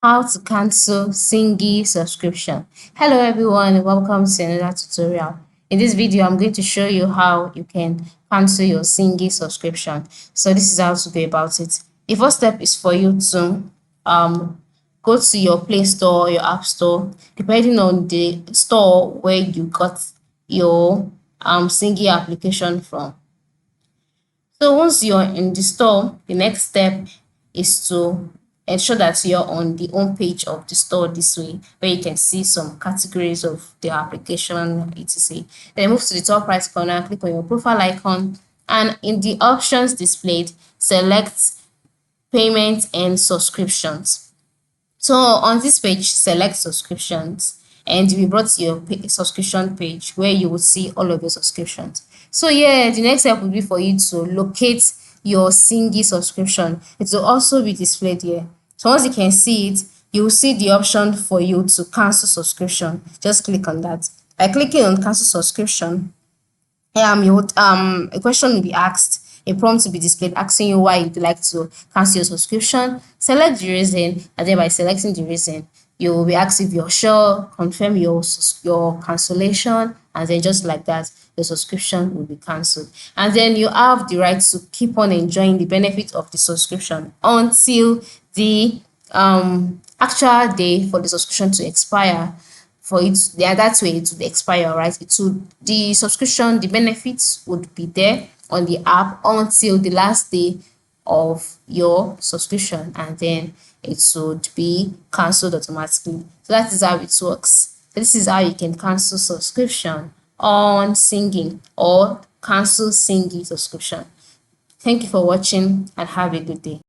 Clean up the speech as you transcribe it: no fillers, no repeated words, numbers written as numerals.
How to cancel Sygic subscription. Hello everyone, welcome to another tutorial. In this video, I'm going to show you how you can cancel your Sygic subscription. So this is how to go about it. The first step is for you to go to your Play Store or your App Store, depending on the store where you got your Sygic application from. So once you're in the store, the next step is to ensure that you're on the home page of the store this way, where you can see some categories of the application, etc. Then move to the top right corner, click on your profile icon, and in the options displayed, select payment and subscriptions. So on this page, select subscriptions and you'll be brought to your subscription page where you will see all of your subscriptions. So yeah, the next step will be for you to locate your Sygic subscription. It will also be displayed here. So once you can see it, you will see the option for you to cancel subscription. Just click on that. By clicking on cancel subscription, a question will be asked, a prompt will be displayed asking you why you'd like to cancel your subscription. Select the reason, and then by selecting the reason, you will be asked if you're sure, confirm your cancellation, and then just like that, the subscription will be cancelled. And then you have the right to keep on enjoying the benefit of the subscription until the actual day for the subscription to expire. For it, that way it would expire, right? The subscription, the benefits would be there on the app until the last day of your subscription, and then it would be cancelled automatically. So that is how it works. This is how you can cancel subscription on Sygic or cancel Sygic subscription. Thank you for watching and have a good day.